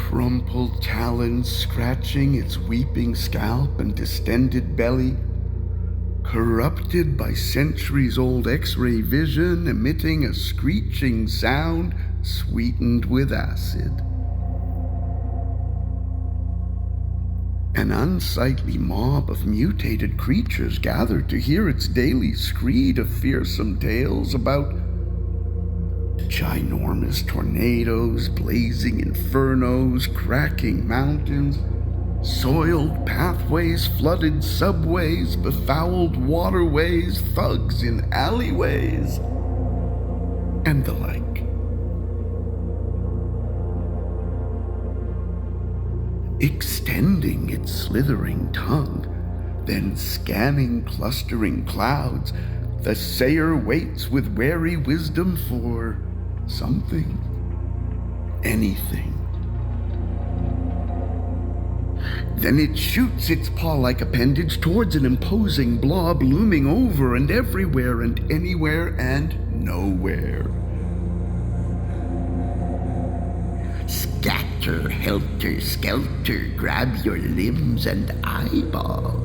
crumpled talons scratching its weeping scalp and distended belly, corrupted by centuries-old X-ray vision emitting a screeching sound sweetened with acid. An unsightly mob of mutated creatures gathered to hear its daily screed of fearsome tales about ginormous tornadoes, blazing infernos, cracking mountains, soiled pathways, flooded subways, befouled waterways, thugs in alleyways, and the like. Extending its slithering tongue, then scanning clustering clouds, the sayer waits with wary wisdom for something, anything. Then it shoots its paw-like appendage towards an imposing blob looming over and everywhere and anywhere and nowhere. Scatter, helter, skelter, grab your limbs and eyeballs.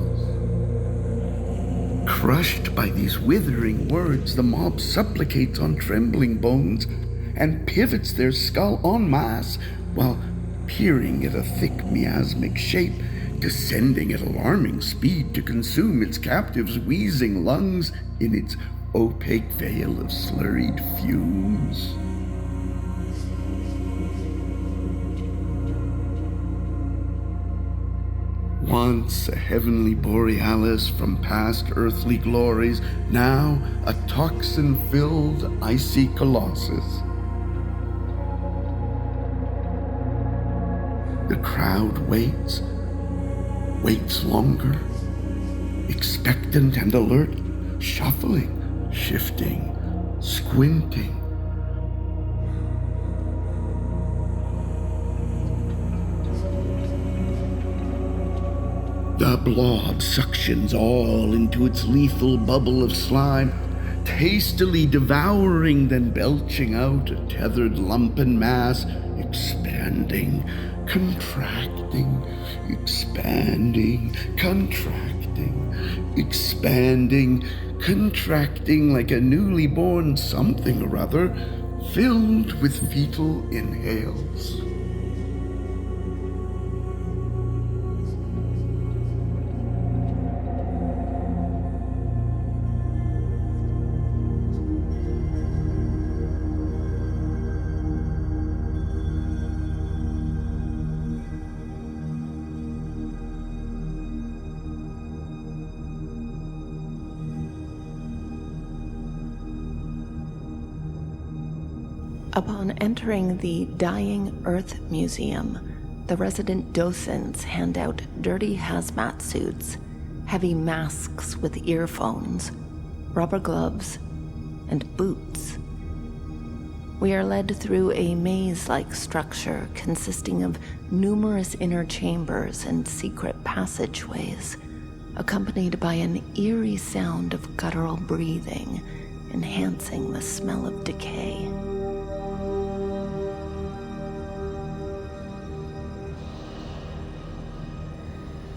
Crushed by these withering words, the mob supplicates on trembling bones and pivots their skull en masse while peering at a thick miasmic shape, descending at alarming speed to consume its captive's wheezing lungs in its opaque veil of slurried fumes. Once a heavenly borealis from past earthly glories, now a toxin-filled icy colossus. The crowd waits longer, expectant and alert, shuffling, shifting, squinting. The blob suctions all into its lethal bubble of slime, hastily devouring, then belching out a tethered lumpen mass, expanding, contracting, expanding, contracting, expanding, contracting like a newly born something or other, filled with fetal inhales. Upon entering the Dying Earth Museum, the resident docents hand out dirty hazmat suits, heavy masks with earphones, rubber gloves, and boots. We are led through a maze-like structure consisting of numerous inner chambers and secret passageways, accompanied by an eerie sound of guttural breathing, enhancing the smell of decay.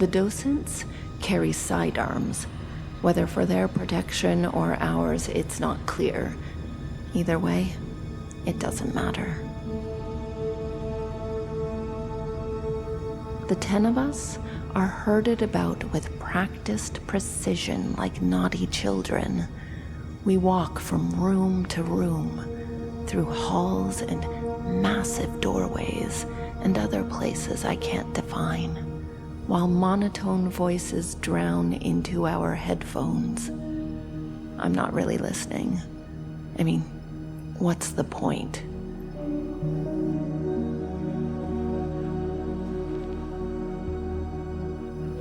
The docents carry sidearms. Whether for their protection or ours, it's not clear. Either way, it doesn't matter. The 10 of us are herded about with practiced precision like naughty children. We walk from room to room, through halls and massive doorways and other places I can't define, while monotone voices drown into our headphones. I'm not really listening. I mean, what's the point?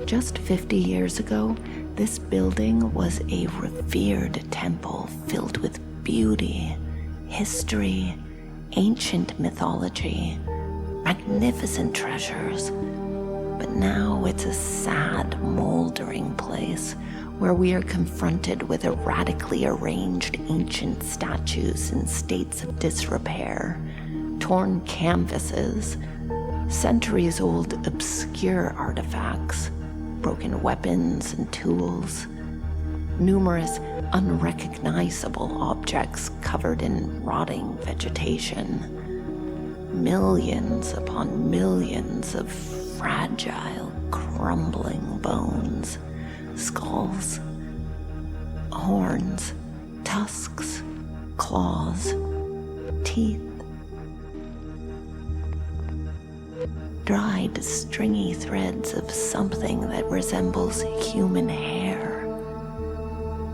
Just 50 years ago, this building was a revered temple filled with beauty, history, ancient mythology, magnificent treasures. But now it's a sad, moldering place where we are confronted with erratically arranged ancient statues in states of disrepair, torn canvases, centuries-old obscure artifacts, broken weapons and tools, numerous unrecognizable objects covered in rotting vegetation, millions upon millions of fragile, crumbling bones, skulls, horns, tusks, claws, teeth, dried, stringy threads of something that resembles human hair.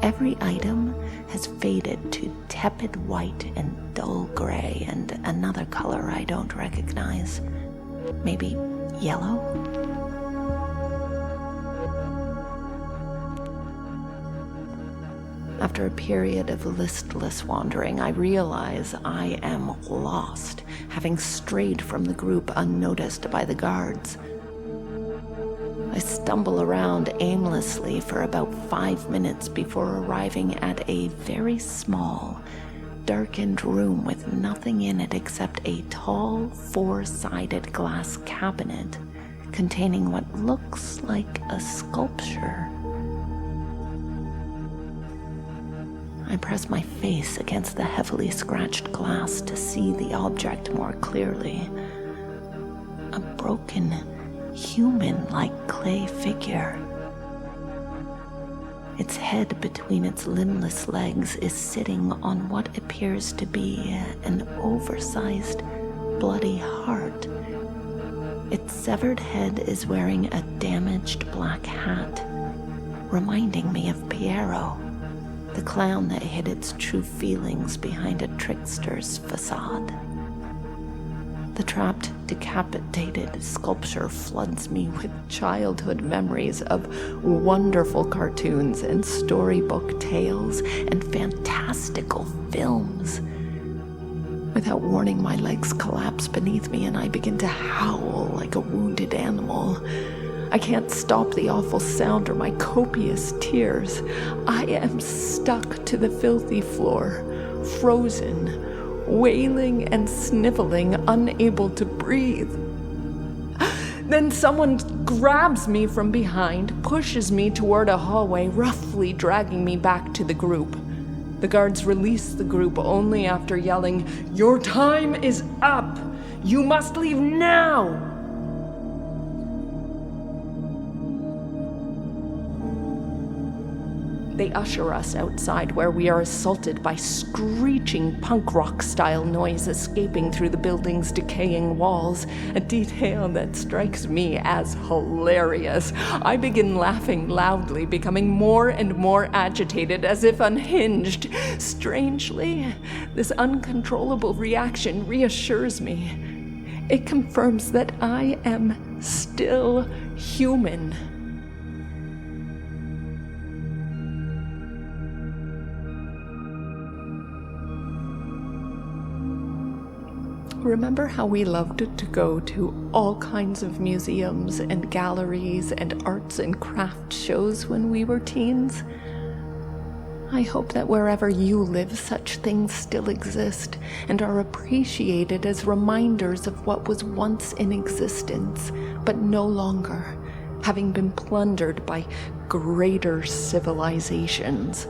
Every item has faded to tepid white and dull gray and another color I don't recognize. Maybe yellow? After a period of listless wandering, I realize I am lost, having strayed from the group unnoticed by the guards. I stumble around aimlessly for about 5 minutes before arriving at a very small, darkened room with nothing in it except a tall, four-sided glass cabinet containing what looks like a sculpture. I press my face against the heavily scratched glass to see the object more clearly. A broken, human-like clay figure. Its head between its limbless legs is sitting on what appears to be an oversized, bloody heart. Its severed head is wearing a damaged black hat, reminding me of Piero, the clown that hid its true feelings behind a trickster's facade. The trapped, decapitated sculpture floods me with childhood memories of wonderful cartoons and storybook tales and fantastical films. Without warning, my legs collapse beneath me and I begin to howl like a wounded animal. I can't stop the awful sound or my copious tears. I am stuck to the filthy floor, frozen, wailing and sniveling, unable to breathe. Then someone grabs me from behind, pushes me toward a hallway, roughly dragging me back to the group. The guards release the group only after yelling, "Your time is up! You must leave now!" They usher us outside, where we are assaulted by screeching punk rock style noise escaping through the building's decaying walls, a detail that strikes me as hilarious. I begin laughing loudly, becoming more and more agitated, as if unhinged. Strangely, this uncontrollable reaction reassures me. It confirms that I am still human. Remember how we loved to go to all kinds of museums and galleries and arts and craft shows when we were teens? I hope that wherever you live, such things still exist and are appreciated as reminders of what was once in existence, but no longer, having been plundered by greater civilizations.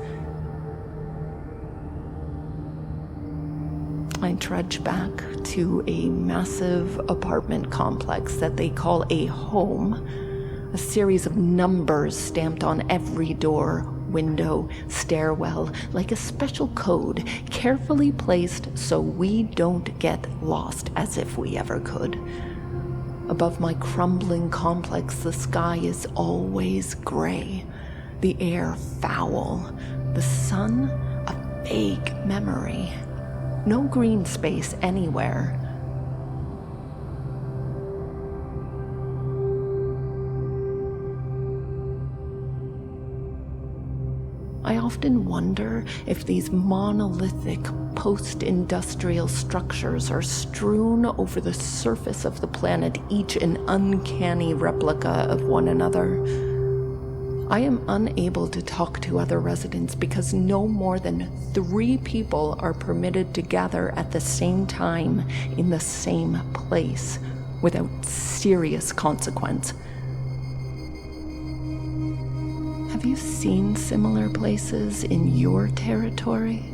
I trudge back to a massive apartment complex that they call a home, a series of numbers stamped on every door, window, stairwell, like a special code, carefully placed so we don't get lost, as if we ever could. Above my crumbling complex, the sky is always gray, the air foul, the sun a vague memory. No green space anywhere. I often wonder if these monolithic post-industrial structures are strewn over the surface of the planet, each an uncanny replica of one another. I am unable to talk to other residents because no more than 3 people are permitted to gather at the same time in the same place, without serious consequence. Have you seen similar places in your territory?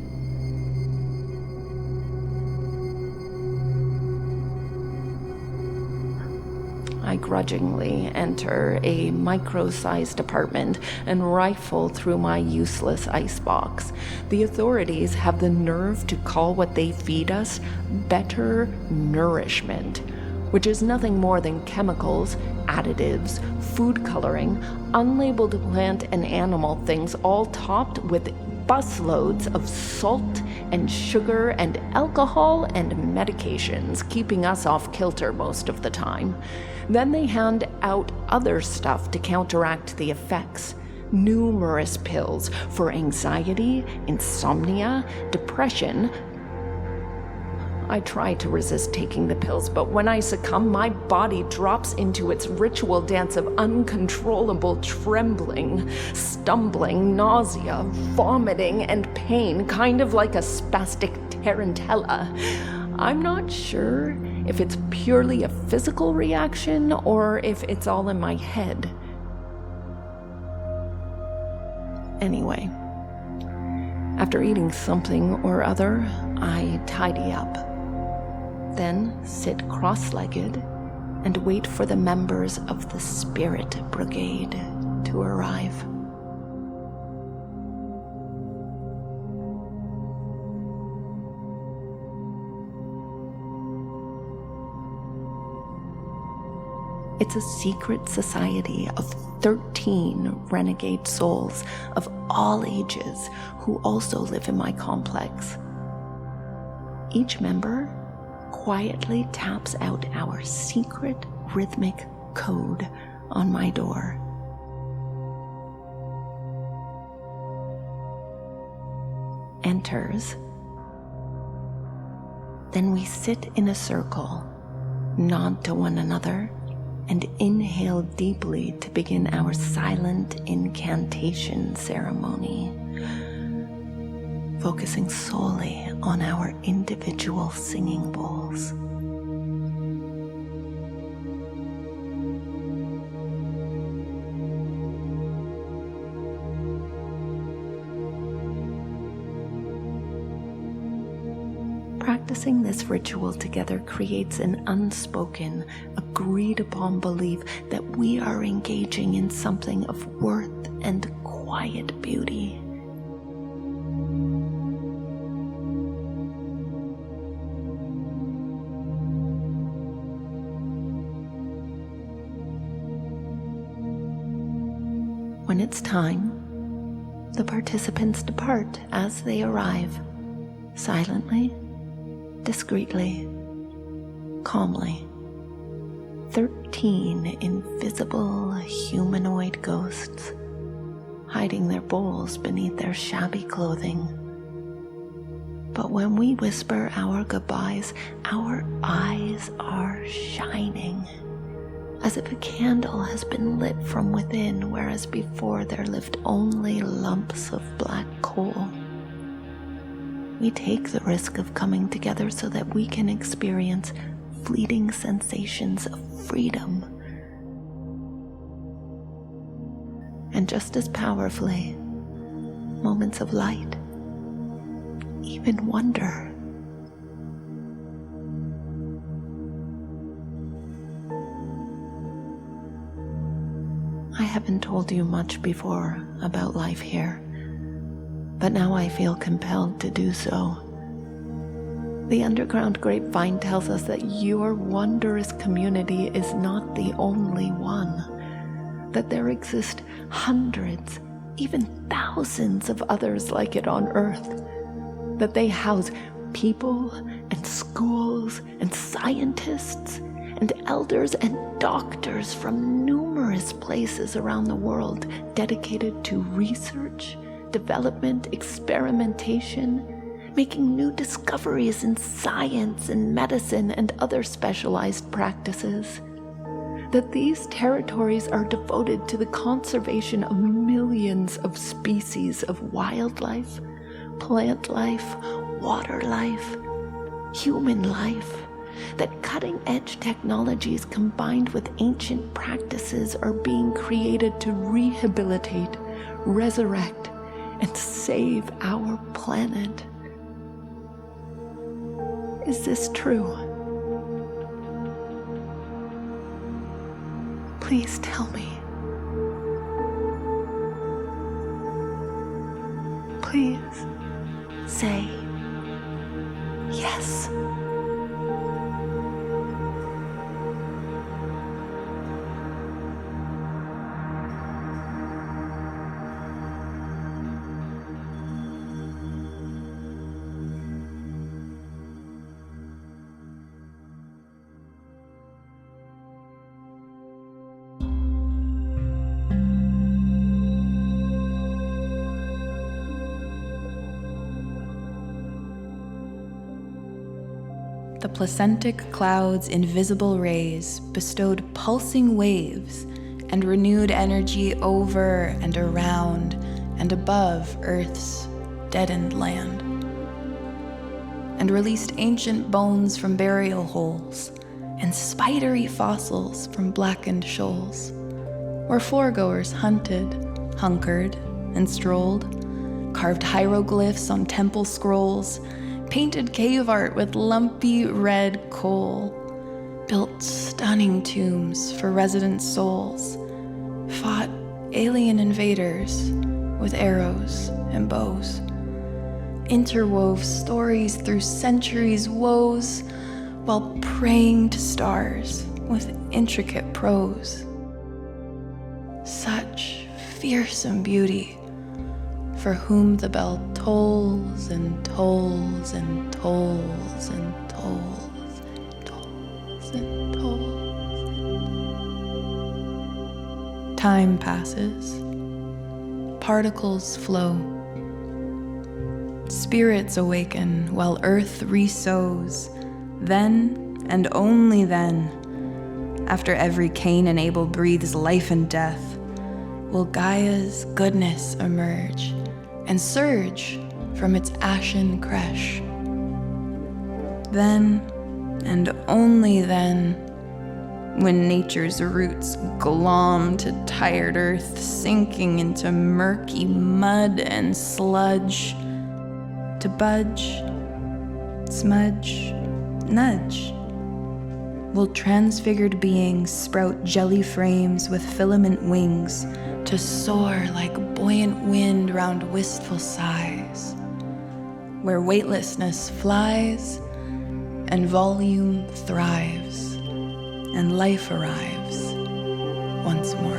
I grudgingly enter a micro-sized apartment and rifle through my useless icebox. The authorities have the nerve to call what they feed us better nourishment, which is nothing more than chemicals, additives, food coloring, unlabeled plant and animal things, all topped with busloads of salt and sugar and alcohol and medications, keeping us off kilter most of the time. Then they hand out other stuff to counteract the effects. Numerous pills for anxiety, insomnia, depression. I try to resist taking the pills, but when I succumb, my body drops into its ritual dance of uncontrollable trembling, stumbling, nausea, vomiting, and pain, kind of like a spastic tarantella. I'm not sure if it's purely a physical reaction or if it's all in my head. Anyway, after eating something or other, I tidy up, then sit cross-legged and wait for the members of the Spirit Brigade to arrive. It's a secret society of 13 renegade souls of all ages who also live in my complex. Each member quietly taps out our secret rhythmic code on my door. Enters. Then we sit in a circle, nod to one another, and inhale deeply to begin our silent incantation ceremony, focusing solely on our individual singing bowls. Practicing this ritual together creates an unspoken, agreed-upon belief that we are engaging in something of worth and quiet beauty. When it's time, the participants depart as they arrive, silently, discreetly, calmly. 13 invisible humanoid ghosts, hiding their bowls beneath their shabby clothing. But when we whisper our goodbyes, our eyes are shining, as if a candle has been lit from within, whereas before there lived only lumps of black coal. We take the risk of coming together so that we can experience fleeting sensations of freedom. And just as powerfully, moments of light, even wonder. I haven't told you much before about life here, but now I feel compelled to do so. The underground grapevine tells us that your wondrous community is not the only one, that there exist hundreds, even thousands of others like it on Earth, that they house people and schools and scientists and elders and doctors from numerous places around the world dedicated to research, development, experimentation, making new discoveries in science and medicine and other specialized practices. That these territories are devoted to the conservation of millions of species of wildlife, plant life, water life, human life, that cutting-edge technologies combined with ancient practices are being created to rehabilitate, resurrect, and save our planet. Is this true? Please tell me. Please say yes. The placentic cloud's invisible rays bestowed pulsing waves and renewed energy over and around and above Earth's deadened land, and released ancient bones from burial holes and spidery fossils from blackened shoals, where foregoers hunted, hunkered, and strolled, carved hieroglyphs on temple scrolls, painted cave art with lumpy red coal, built stunning tombs for resident souls, fought alien invaders with arrows and bows, interwove stories through centuries' woes while praying to stars with intricate prose. Such fearsome beauty, for whom the bell tolls and tolls and tolls and tolls and tolls and tolls. Time passes. Particles flow. Spirits awaken while earth resows. Then, and only then, after every Cain and Abel breathes life and death, will Gaia's goodness emerge and surge from its ashen creche. Then, and only then, when nature's roots glom to tired earth, sinking into murky mud and sludge, to budge, smudge, nudge, will transfigured beings sprout jelly frames with filament wings to soar like buoyant wind round wistful sighs, where weightlessness flies and volume thrives and life arrives once more.